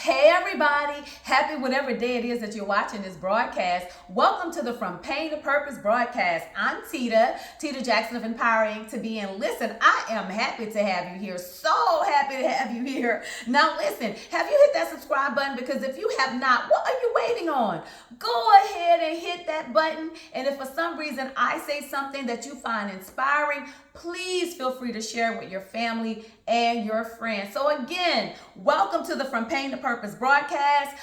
Hey everybody, happy whatever day it is that you're watching this broadcast. Welcome to the From Pain to Purpose broadcast. I'm Teta Jackson of Empowering to Be. And listen, I am happy to have you here. So happy to have you here. Now listen, have you hit that subscribe button? Because if you have not, what are you waiting on? Go ahead and hit that button. And if for some reason I say something that you find inspiring, please feel free to share it with your family and your friends. So again, welcome to the From Pain to Purpose broadcast.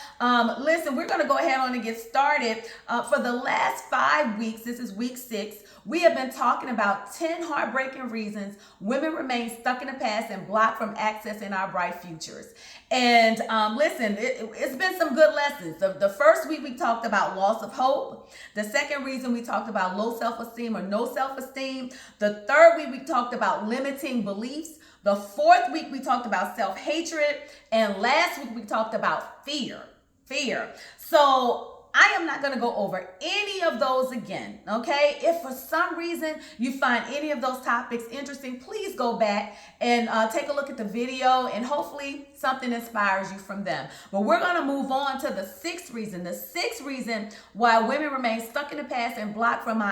Listen, we're going to go ahead on and get started. For the last 5 weeks, this is week 6, we have been talking about 10 heartbreaking reasons women remain stuck in the past and blocked from accessing our bright futures. And listen, it's been some good lessons. The first week we talked about loss of hope. The second reason we talked about low self-esteem or no self-esteem. The third week we talked about limiting beliefs. The fourth week we talked about self-hatred. And last week we talked about fear. So I am not going to go over any of those again, okay? If for some reason you find any of those topics interesting, please go back and take a look at the video, and hopefully something inspires you from them. But we're going to move on to the sixth reason why women remain stuck in the past and blocked from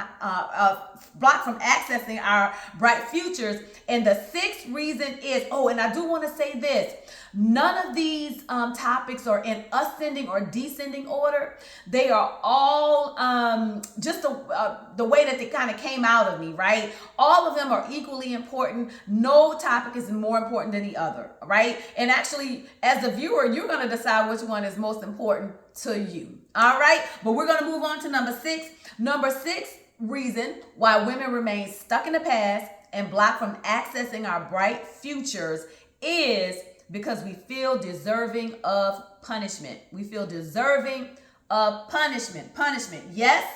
accessing our bright futures. And the sixth reason is, and I do want to say this, none of these topics are in ascending or descending order. They are all just the way that they kind of came out of me, right? All of them are equally important. No topic is more important than the other, right? And actually, as a viewer, you're going to decide which one is most important to you, all right? But we're going to move on to number 6. Number 6 reason why women remain stuck in the past and blocked from accessing our bright futures is because we feel deserving of punishment. We feel deserving of punishment. Yes,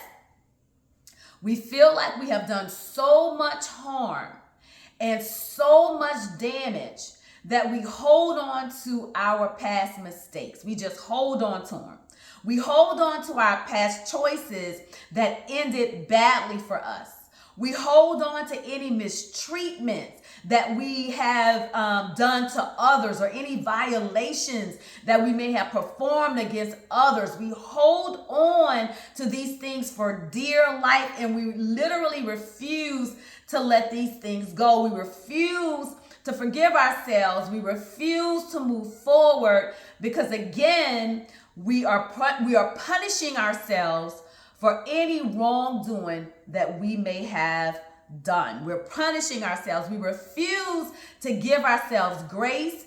we feel like we have done so much harm and so much damage that we hold on to our past mistakes. We just hold on to them. We hold on to our past choices that ended badly for us. We hold on to any mistreatment that we have done to others, or any violations that we may have performed against others. We hold on to these things for dear life, and we literally refuse to let these things go. We refuse to forgive ourselves. We refuse to move forward because, again, we are punishing ourselves for any wrongdoing that we may have done. We're punishing ourselves. We refuse to give ourselves grace,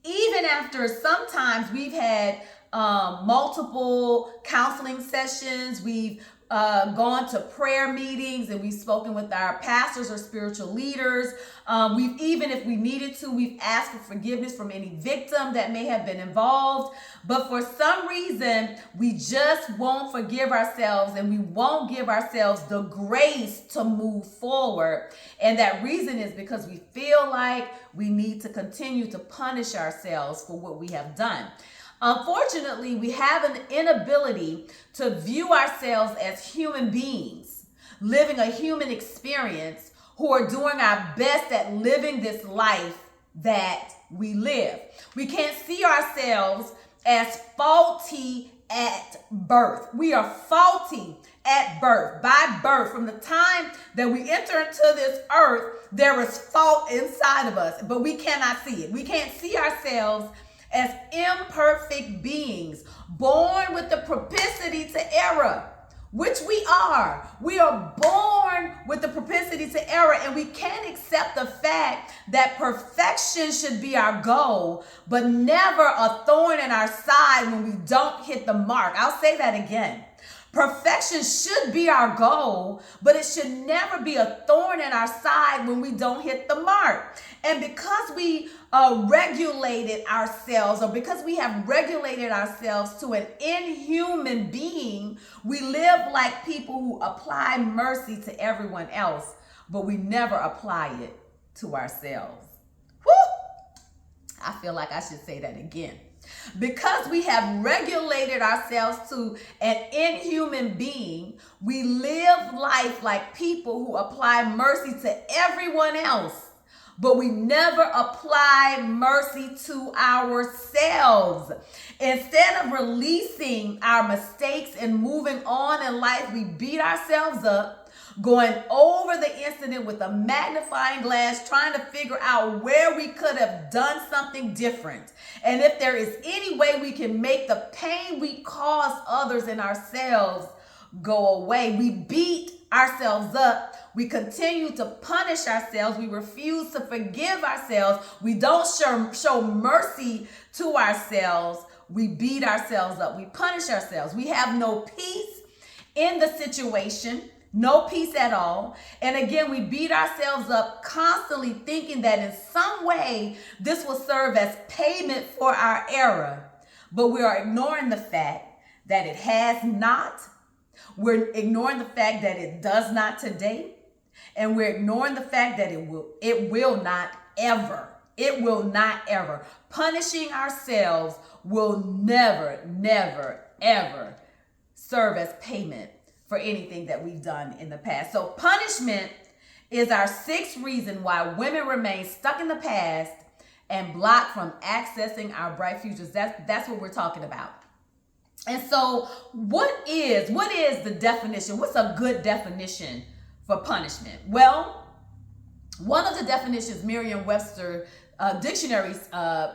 even after sometimes we've had multiple counseling sessions. We've gone to prayer meetings, and we've spoken with our pastors or spiritual leaders. We've even, if we needed to, we've asked for forgiveness from any victim that may have been involved. But for some reason, we just won't forgive ourselves, and we won't give ourselves the grace to move forward. And that reason is because we feel like we need to continue to punish ourselves for what we have done. Unfortunately, we have an inability to view ourselves as human beings, living a human experience, who are doing our best at living this life that we live. We can't see ourselves as faulty at birth. We are faulty at birth, by birth. From the time that we enter into this earth, there is fault inside of us, but we cannot see it. We can't see ourselves as imperfect beings, born with the propensity to error, which we are. We are born with the propensity to error, and we can't accept the fact that perfection should be our goal, but never a thorn in our side when we don't hit the mark. I'll say that again. Perfection should be our goal, but it should never be a thorn in our side when we don't hit the mark. And because we regulated ourselves, or because we have regulated ourselves to an inhuman being, we live like people who apply mercy to everyone else, but we never apply it to ourselves. Woo! I feel like I should say that again. Because we have regulated ourselves to an inhuman being, we live life like people who apply mercy to everyone else, but we never apply mercy to ourselves. Instead of releasing our mistakes and moving on in life, we beat ourselves up, going over the incident with a magnifying glass, trying to figure out where we could have done something different. And if there is any way we can make the pain we cause others and ourselves go away. We beat ourselves up. We continue to punish ourselves. We refuse to forgive ourselves. We don't show mercy to ourselves. We beat ourselves up. We punish ourselves. We have no peace in the situation, no peace at all. And again, we beat ourselves up, constantly thinking that in some way this will serve as payment for our error. But we are ignoring the fact that it has not. We're ignoring the fact that it does not today. And we're ignoring the fact that it will not ever. It will not ever. Punishing ourselves will never, ever serve as payment for anything that we've done in the past. So punishment is our sixth reason why women remain stuck in the past and blocked from accessing our bright futures. That's what we're talking about. And so what is the definition? What's a good definition for punishment? Well, one of the definitions Merriam-Webster dictionaries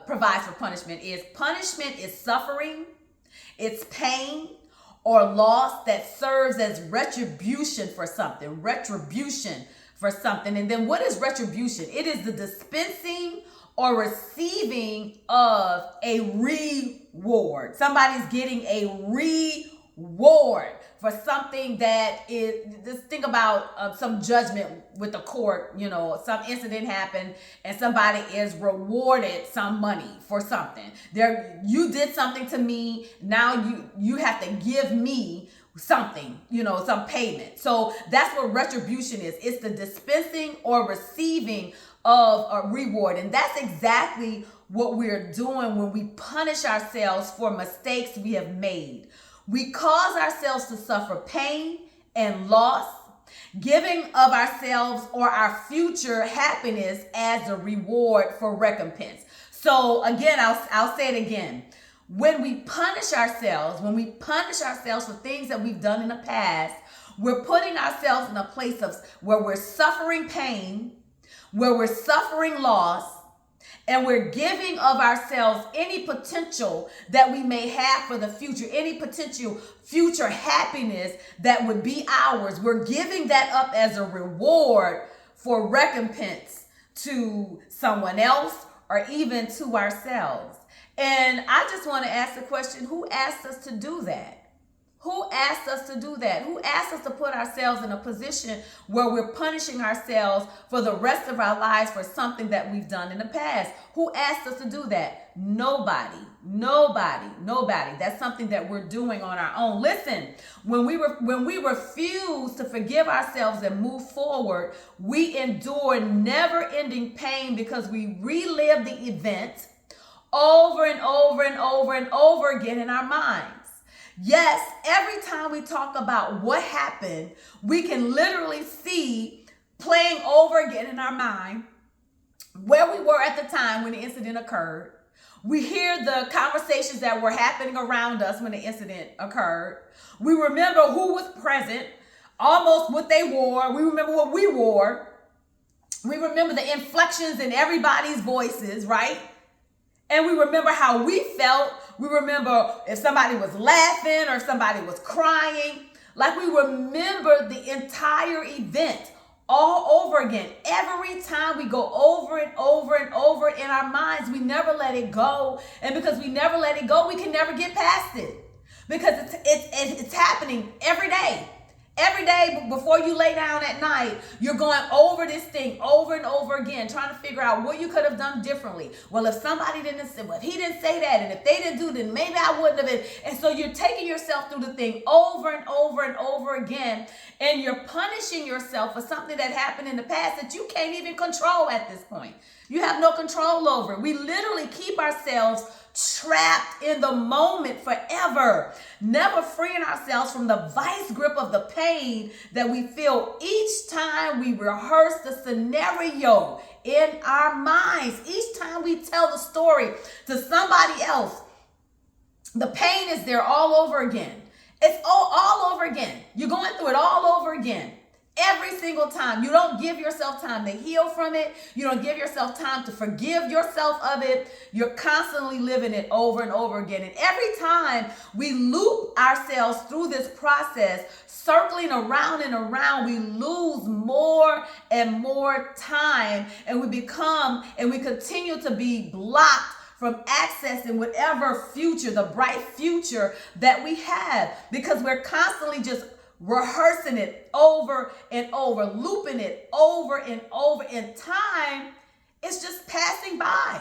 provides for punishment is suffering, it's pain or loss that serves as retribution for something. And then what is retribution? It is the dispensing or receiving of a reward. Somebody's getting a reward for something that is, just think about some judgment with the court, some incident happened and somebody is rewarded some money for something. You did something to me, now you have to give me something, some payment. So that's what retribution is. It's the dispensing or receiving of a reward. And that's exactly what we're doing when we punish ourselves for mistakes we have made. We cause ourselves to suffer pain and loss, giving of ourselves or our future happiness as a reward for recompense. So again, I'll say it again. When we punish ourselves for things that we've done in the past, we're putting ourselves in a place of where we're suffering pain, where we're suffering loss, and we're giving of ourselves any potential that we may have for the future, any potential future happiness that would be ours. We're giving that up as a reward for recompense to someone else or even to ourselves. And I just want to ask the question, who asked us to do that? Who asked us to do that? Who asked us to put ourselves in a position where we're punishing ourselves for the rest of our lives for something that we've done in the past? Who asked us to do that? Nobody. That's something that we're doing on our own. Listen, when we refuse to forgive ourselves and move forward, we endure never-ending pain because we relive the event over and over again in our minds. Yes, every time we talk about what happened, we can literally see playing over again in our mind where we were at the time when the incident occurred. We hear the conversations that were happening around us when the incident occurred. We remember who was present, almost what they wore. We remember what we wore. We remember the inflections in everybody's voices, right? And we remember how we felt. We remember if somebody was laughing or if somebody was crying. Like we remember the entire event all over again. Every time we go over and over in our minds, we never let it go. And because we never let it go, we can never get past it. Because it's happening every day. Every day before you lay down at night, you're going over this thing over and over again, trying to figure out what you could have done differently. Well, if somebody didn't say, well, if he didn't say that, and if they didn't do that, maybe I wouldn't have been. And so you're taking yourself through the thing over and over again, and you're punishing yourself for something that happened in the past that you can't even control at this point. You have no control over it. We literally keep ourselves trapped in the moment forever, never freeing ourselves from the vice grip of the pain that we feel each time we rehearse the scenario in our minds. Each time we tell the story to somebody else, the pain is there all over again. It's all over again. You're going through it all over again. Every single time. You don't give yourself time to heal from it. You don't give yourself time to forgive yourself of it. You're constantly living it over and over again. And every time we loop ourselves through this process, circling around and around, we lose more and more time, and we continue to be blocked from accessing whatever future, the bright future that we have, because we're constantly just rehearsing it over and over, looping it over and over, and time is just passing by.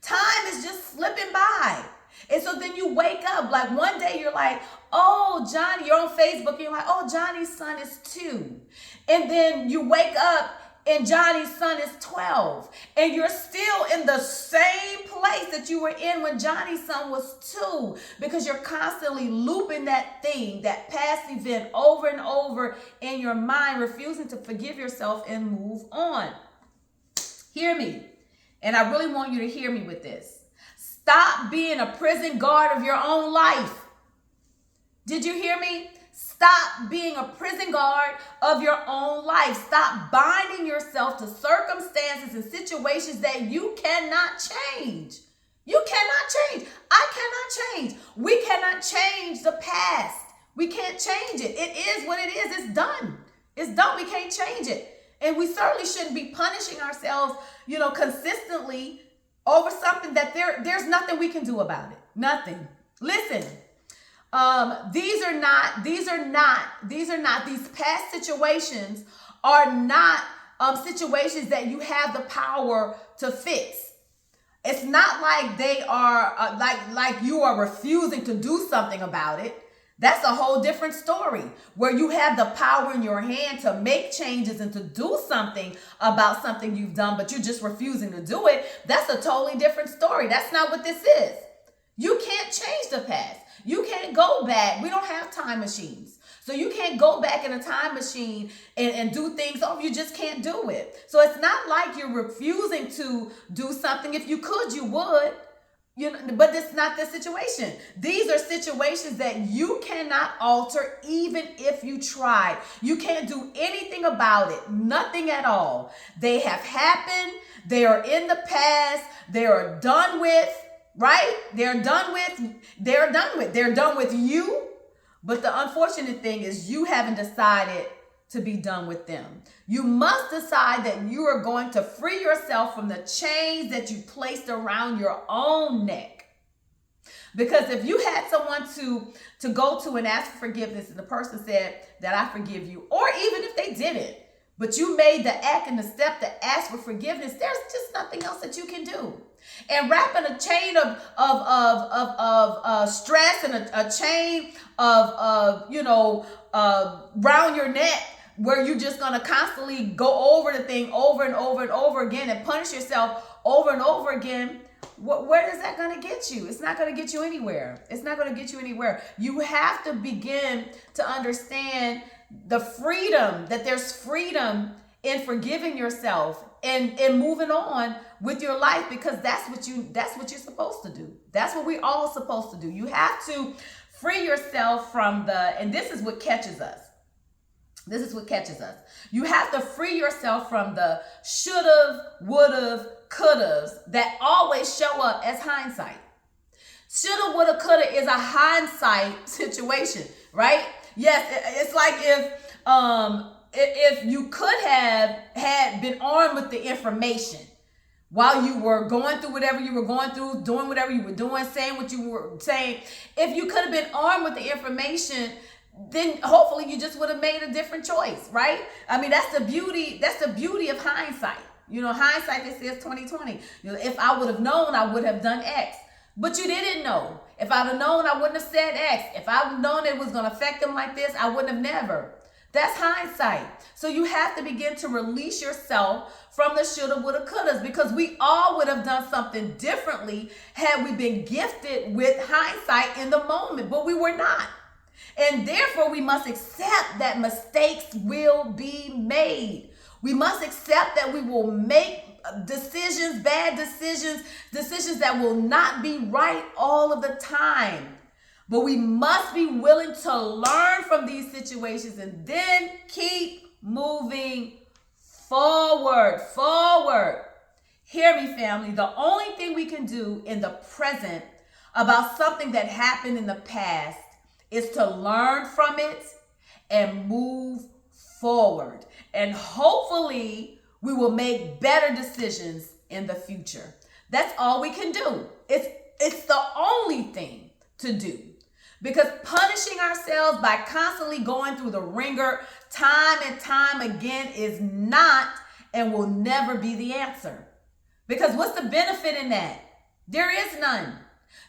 Time is just slipping by. And so then you wake up, like one day you're like, oh, Johnny, you're on Facebook, and you're like, oh, Johnny's son is 2. And then you wake up and Johnny's son is 12. And you're still in the same place that you were in when Johnny's son was 2, because you're constantly looping that thing, that past event over and over in your mind, refusing to forgive yourself and move on. Hear me. And I really want you to hear me with this. Stop being a prison guard of your own life. Did you hear me? Stop being a prison guard of your own life. Stop binding yourself to circumstances and situations that you cannot change. You cannot change. I cannot change. We cannot change the past. We can't change it. It is what it is. It's done. It's done. We can't change it. And we certainly shouldn't be punishing ourselves, consistently over something that there's nothing we can do about it. Nothing. Listen. These past situations are not situations that you have the power to fix. It's not like they are like you are refusing to do something about it. That's a whole different story, where you have the power in your hand to make changes and to do something about something you've done, but you're just refusing to do it. That's a totally different story. That's not what this is. You can't change the past. You can't go back. We don't have time machines. So you can't go back in a time machine and do things. Oh, you just can't do it. So it's not like you're refusing to do something. If you could, you would. But it's not the situation. These are situations that you cannot alter, even if you tried. You can't do anything about it. Nothing at all. They have happened. They are in the past. They are done with. Right? They're done with you. But the unfortunate thing is you haven't decided to be done with them. You must decide that you are going to free yourself from the chains that you placed around your own neck. Because if you had someone to go to and ask for forgiveness, and the person said that I forgive you, or even if they didn't, but you made the act and the step to ask for forgiveness, there's just nothing else that you can do. And wrapping a chain of stress and a chain of around your neck, where you're just gonna constantly go over the thing over and over and over again and punish yourself over and over again. Where is that gonna get you? It's not gonna get you anywhere. It's not gonna get you anywhere. You have to begin to understand the freedom, that there's freedom in forgiving yourself and moving on with your life, because that's what you're supposed to do. That's what we're all supposed to do. You have to free yourself from and this is what catches us. This is what catches us. You have to free yourself from the should've, would've, could'ves that always show up as hindsight. Shoulda, woulda, coulda is a hindsight situation, right? Yes, it's like if you could have had been armed with the information while you were going through whatever you were going through, doing whatever you were doing, saying what you were saying, if you could have been armed with the information, then hopefully you just would have made a different choice, right? I mean, that's the beauty of hindsight. Hindsight that says 2020. If I would have known, I would have done X. But you didn't know. If I'd have known, I wouldn't have said X. If I'd have known it was going to affect them like this, I wouldn't have never. That's hindsight. So you have to begin to release yourself from the shoulda, woulda, couldas, because we all would have done something differently had we been gifted with hindsight in the moment, but we were not. And therefore, we must accept that mistakes will be made. We must accept that we will make decisions, bad decisions, decisions that will not be right all of the time. But we must be willing to learn from these situations and then keep moving forward. Hear me, family. The only thing we can do in the present about something that happened in the past is to learn from it and move forward. And hopefully we will make better decisions in the future. That's all we can do. It's the only thing to do. Because punishing ourselves by constantly going through the ringer time and time again is not and will never be the answer. Because what's the benefit in that? There is none.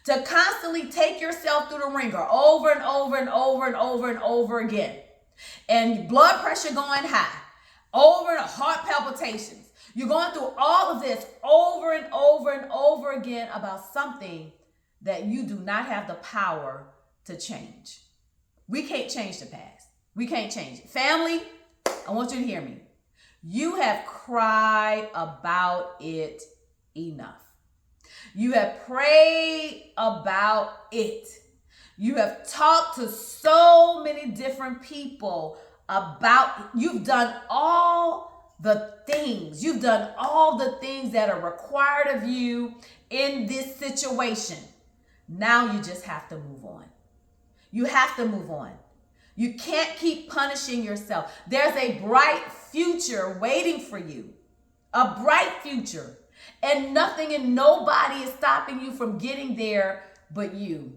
To constantly take yourself through the ringer over and over and over and over and over again. And blood pressure going high, over and heart palpitations. You're going through all of this over and over and over again about something that you do not have the power to change. We can't change the past. We can't change it. Family, I want you to hear me. You have cried about it enough. You have prayed about it. You have talked to so many different people about, you've done all the things. You've done all the things that are required of you in this situation. Now you just have to move on. You have to move on. You can't keep punishing yourself. There's a bright future waiting for you. A bright future. And nothing and nobody is stopping you from getting there but you.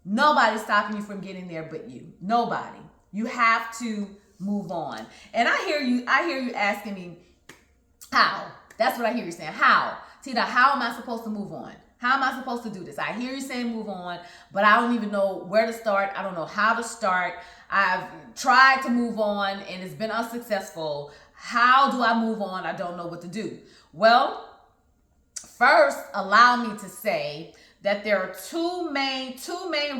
Nobody's stopping you from getting there but you. Nobody. You have to move on. And I hear you asking me, how? That's what I hear you saying. How? Teta, how am I supposed to move on? How am I supposed to do this? I hear you saying move on, but I don't even know where to start. I don't know how to start. I've tried to move on and it's been unsuccessful. How do I move on? I don't know what to do. Well, first, allow me to say that there are two main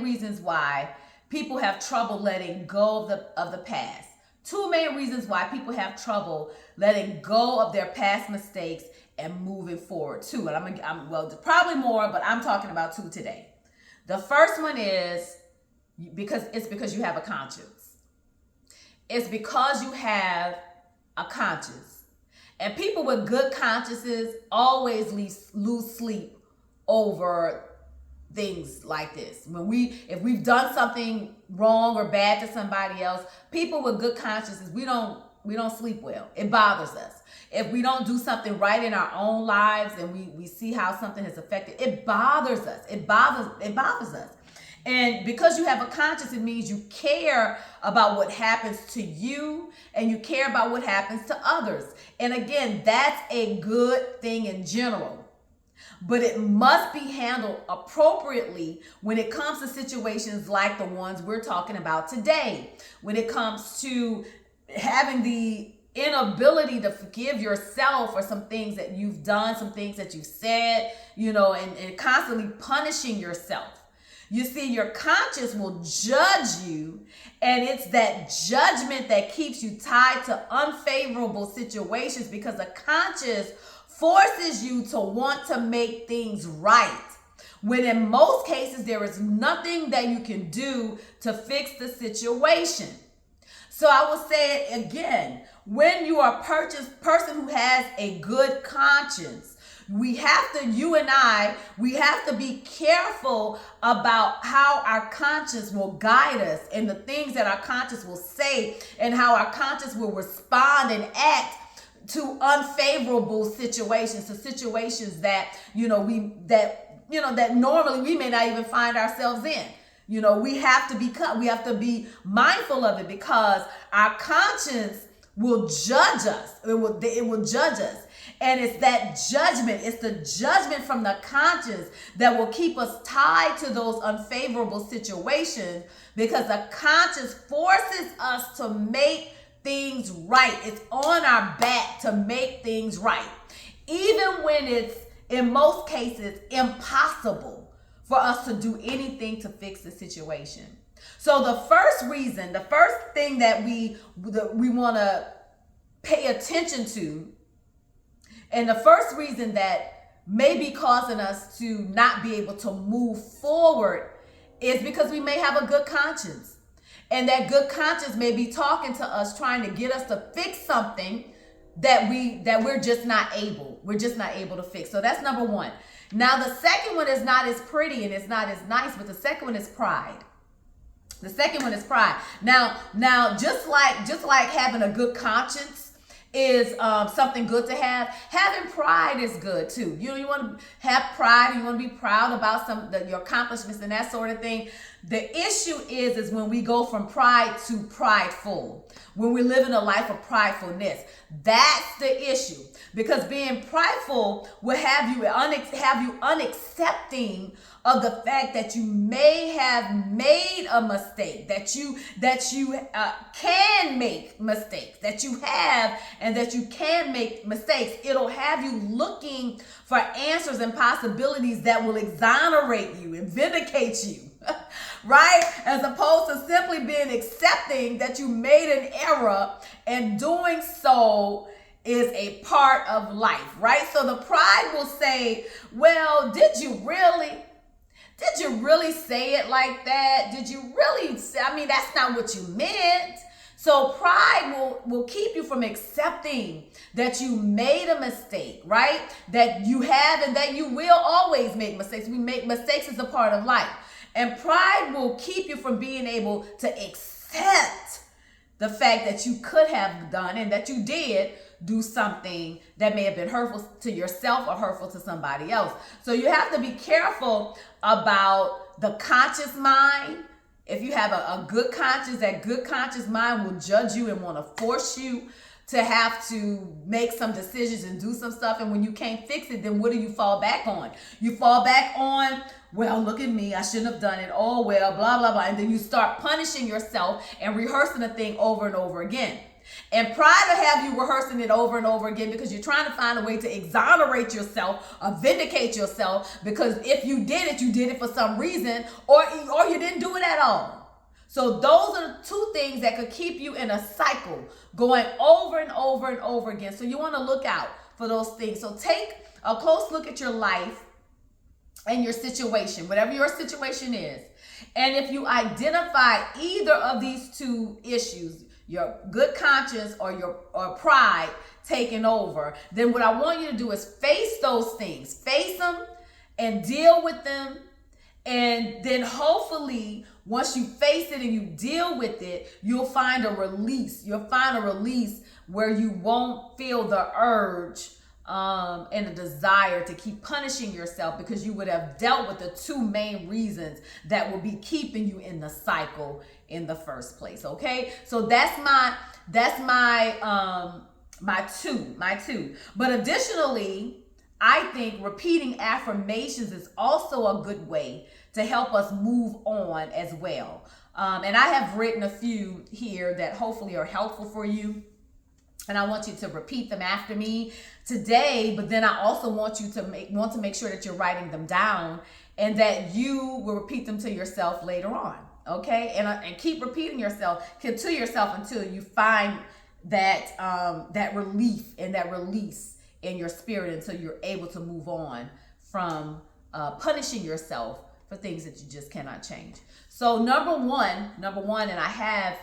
reasons why people have trouble letting go of the past. Two main reasons why people have trouble letting go of their past mistakes and moving forward too. And I'm probably more, but I'm talking about two today. The first one is because you have a conscience. It's because you have a conscience. And people with good consciences always lose sleep over things like this. If we've done something wrong or bad to somebody else, people with good consciences, we don't sleep well. It bothers us. If we don't do something right in our own lives and we see how something has affected, it bothers us. It bothers us. And because you have a conscience, it means you care about what happens to you and you care about what happens to others. And again, that's a good thing in general. But it must be handled appropriately when it comes to situations like the ones we're talking about today. When it comes to having the inability to forgive yourself for some things that you've done, some things that you've said, and constantly punishing yourself. You see, your conscience will judge you, and it's that judgment that keeps you tied to unfavorable situations because the conscience forces you to want to make things right. When in most cases, there is nothing that you can do to fix the situation. So I will say it again, when you are a person who has a good conscience, we have to be careful about how our conscience will guide us and the things that our conscience will say and how our conscience will respond and act to unfavorable situations, to situations that, that normally we may not even find ourselves in. We have to be mindful of it because our conscience will judge us. It will judge us. And it's that judgment, it's the judgment from the conscience that will keep us tied to those unfavorable situations, because the conscience forces us to make things right. It's on our back to make things right, even when it's, in most cases, impossible for us to do anything to fix the situation. So the first reason, the first thing that we want to pay attention to, and the first reason that may be causing us to not be able to move forward, is because we may have a good conscience. And that good conscience may be talking to us, trying to get us to fix something that we're just not able. We're just not able to fix. So that's number one. Now the second one is not as pretty and it's not as nice, but the second one is pride. The second one is pride. Now just like having a good conscience is something good to have, having pride is good too. You know, you want to have pride and you want to be proud about your accomplishments and that sort of thing. The issue is when we go from pride to prideful, when we live in a life of pridefulness. That's the issue, because being prideful will have you unaccepting of the fact that you may have made a mistake, that you can make mistakes, that you have and that you can make mistakes. It'll have you looking for answers and possibilities that will exonerate you and vindicate you, right? As opposed to simply being accepting that you made an error, and doing so is a part of life, right? So the pride will say, well, did you really say it like that? Did you really say, I mean, that's not what you meant. So pride will keep you from accepting that you made a mistake, right? That you have and that you will always make mistakes. We make mistakes as a part of life. And pride will keep you from being able to accept the fact that you could have done and that you did do something that may have been hurtful to yourself or hurtful to somebody else. So you have to be careful about the conscious mind. If you have a good conscience, that good conscious mind will judge you and want to force you to have to make some decisions and do some stuff. And when you can't fix it, then what do you fall back on? You fall back on, well, look at me, I shouldn't have done it. Oh, well, blah, blah, blah. And then you start punishing yourself and rehearsing the thing over and over again. And pride will have you rehearsing it over and over again, because you're trying to find a way to exonerate yourself or vindicate yourself, because if you did it for some reason, or you didn't do it at all. So those are the two things that could keep you in a cycle going over and over and over again. So you want to look out for those things. So take a close look at your life and your situation, whatever your situation is. And if you identify either of these two issues, your good conscience or pride taking over, then what I want you to do is face those things. Face them and deal with them. And then hopefully, once you face it and you deal with it, you'll find a release. You'll find a release where you won't feel the urge and the desire to keep punishing yourself, because you would have dealt with the two main reasons that will be keeping you in the cycle in the first place. Okay, so that's my two. But additionally, I think repeating affirmations is also a good way to help us move on as well. And I have written a few here that hopefully are helpful for you. And I want you to repeat them after me today, but then I also want you to make sure that you're writing them down and that you will repeat them to yourself later on. Okay? And keep repeating to yourself until you find that relief and that release in your spirit, until you're able to move on from punishing yourself for things that you just cannot change. So number one, and I have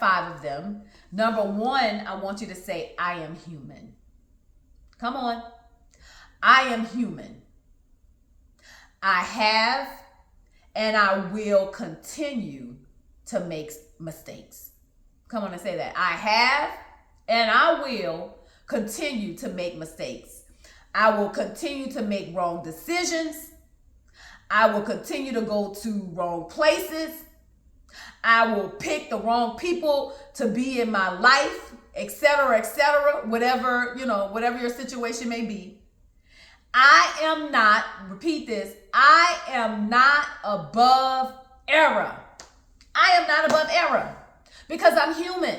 5 of them. Number 1, I want you to say, I am human. Come on. I am human. I have and I will continue to make mistakes. Come on and say that. I have and I will continue to make mistakes. I will continue to make wrong decisions. I will continue to go to wrong places. I will pick the wrong people to be in my life etc., whatever, whatever your situation may be. I am not, repeat this, I am not above error. I am not above error because I'm human.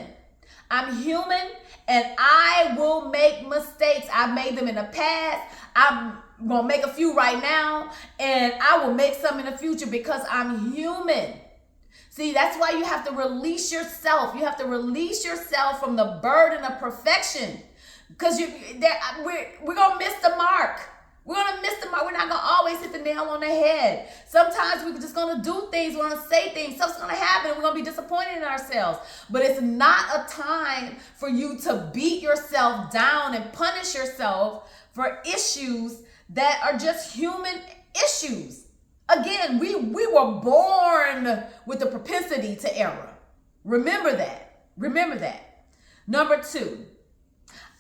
I'm human and I will make mistakes. I've made them in the past. I'm going to make a few right now and I will make some in the future because I'm human. See, that's why you have to release yourself. You have to release yourself from the burden of perfection because we're going to miss the mark. We're going to miss the mark. We're not going to always hit the nail on the head. Sometimes we're just going to do things. We're going to say things. Stuff's going to happen. And we're going to be disappointed in ourselves. But it's not a time for you to beat yourself down and punish yourself for issues that are just human issues. Again, we were born with the propensity to error. Remember that. Remember that. Number 2,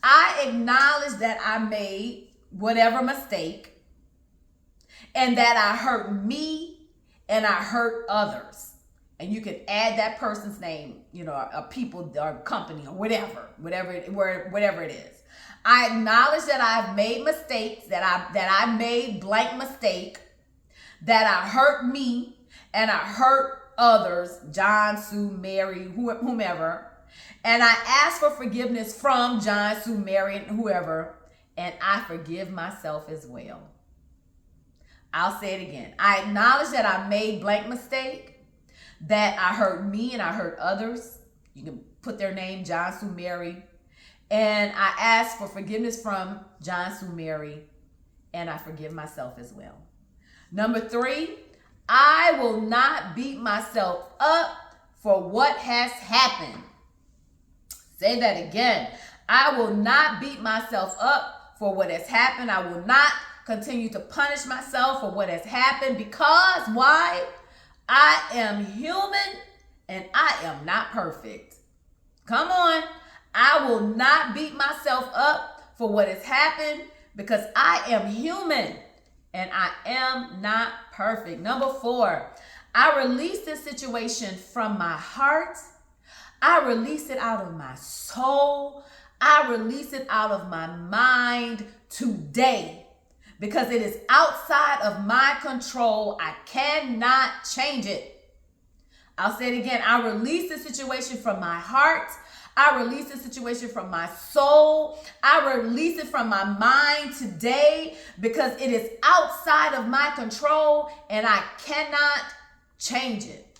I acknowledge that I made whatever mistake and that I hurt me and I hurt others. And you can add that person's name, a people or company or whatever it is. I acknowledge that I've made mistakes, that I made blank mistake, that I hurt me and I hurt others, John, Sue, Mary, whomever. And I ask for forgiveness from John, Sue, Mary, and whoever. And I forgive myself as well. I'll say it again. I acknowledge that I made blank mistake, that I hurt me and I hurt others. You can put their name, John, Sue, Mary. And I ask for forgiveness from John, Sue, Mary. And I forgive myself as well. Number 3, I will not beat myself up for what has happened. Say that again. I will not beat myself up for what has happened. I will not continue to punish myself for what has happened because why? I am human and I am not perfect. Come on. I will not beat myself up for what has happened because I am human and I am not perfect. Number 4, I release this situation from my heart. I release it out of my soul. I release it out of my mind today because it is outside of my control. I cannot change it. I'll say it again. I release the situation from my heart. I release the situation from my soul. I release it from my mind today because it is outside of my control and I cannot change it.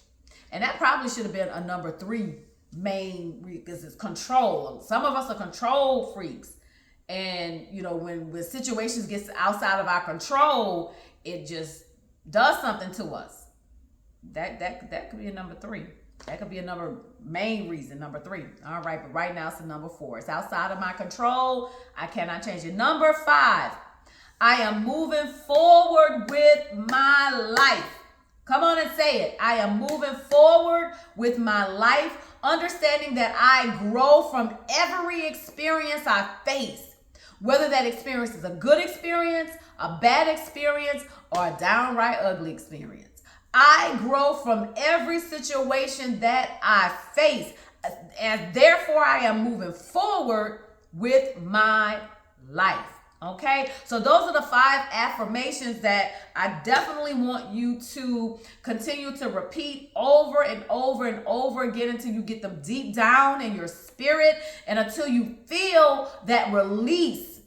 And that probably should have been a number 3 main, because it's control. Some of us are control freaks. And, when situations get outside of our control, it just does something to us. That could be a number 3. That could be a main reason, number 3. All right, but right now it's a number 4. It's outside of my control. I cannot change it. Number 5, I am moving forward with my life. Come on and say it. I am moving forward with my life, understanding that I grow from every experience I face. Whether that experience is a good experience, a bad experience, or a downright ugly experience. I grow from every situation that I face, and therefore I am moving forward with my life. Okay, so those are the 5 affirmations that I definitely want you to continue to repeat over and over and over again until you get them deep down in your spirit and until you feel that release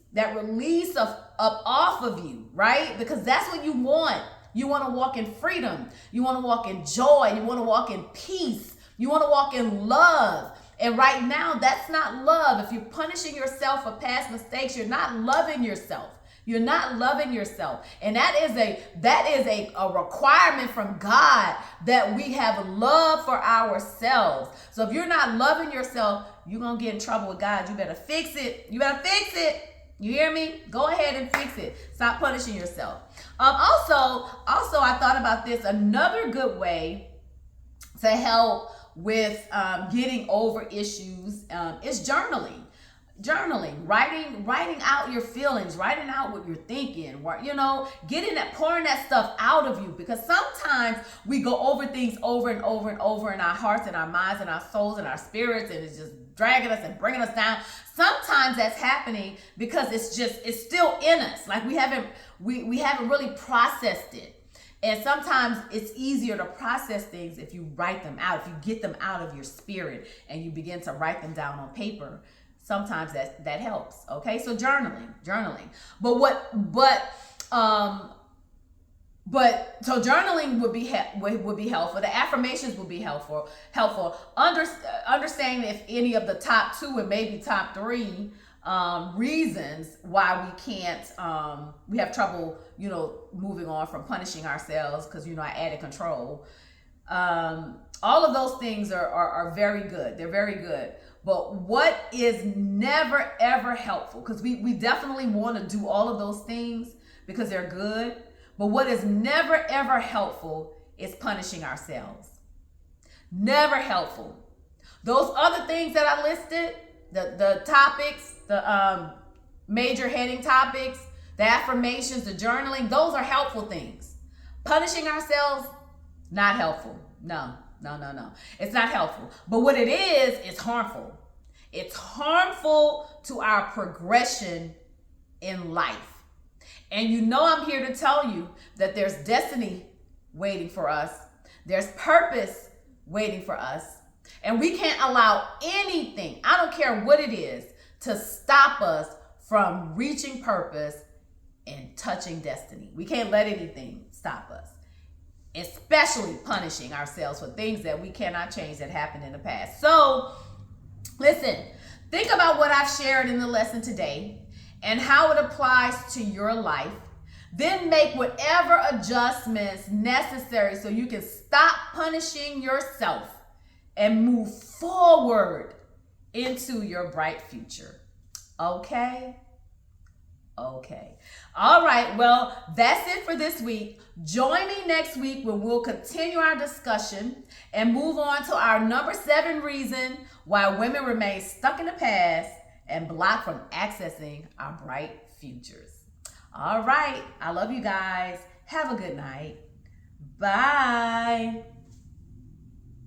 of off of you, right? Because that's what you want. You want to walk in freedom. You want to walk in joy. You want to walk in peace. You want to walk in love. And right now, that's not love. If you're punishing yourself for past mistakes, you're not loving yourself. You're not loving yourself. And that is a requirement from God that we have love for ourselves. So if you're not loving yourself, you're going to get in trouble with God. You better fix it. You better fix it. You hear me? Go ahead and fix it. Stop punishing yourself. Also, I thought about this. Another good way to help with getting over issues is journaling. Journaling, writing out your feelings, writing out what you're thinking, getting that, pouring that stuff out of you, because sometimes we go over things over and over and over in our hearts and our minds and our souls and our spirits, and it's just dragging us and bringing us down. Sometimes that's happening because it's still in us, like we haven't really processed it. And sometimes it's easier to process things if you write them out, if you get them out of your spirit and you begin to write them down on paper. Sometimes that helps. Okay, so journaling. So journaling would be helpful. The affirmations would be helpful. Understanding if any of the top 2 and maybe top 3 reasons why we have trouble, moving on from punishing ourselves, because I added control. All of those things are very good. They're very good. But what is never ever helpful, because we definitely want to do all of those things because they're good, but what is never ever helpful is punishing ourselves. Never helpful. Those other things that I listed, the topics, the major heading topics, the affirmations, the journaling, those are helpful things. Punishing ourselves, not helpful. No. It's not helpful. But what it is harmful. It's harmful to our progression in life. And I'm here to tell you that there's destiny waiting for us. There's purpose waiting for us. And we can't allow anything, I don't care what it is, to stop us from reaching purpose and touching destiny. We can't let anything stop us, especially punishing ourselves for things that we cannot change that happened in the past. So, listen, think about what I've shared in the lesson today and how it applies to your life. Then make whatever adjustments necessary so you can stop punishing yourself and move forward into your bright future. Okay? All right, well, that's it for this week. Join me next week when we'll continue our discussion and move on to our number 7 reason why women remain stuck in the past and blocked from accessing our bright futures. All right, I love you guys. Have a good night. Bye.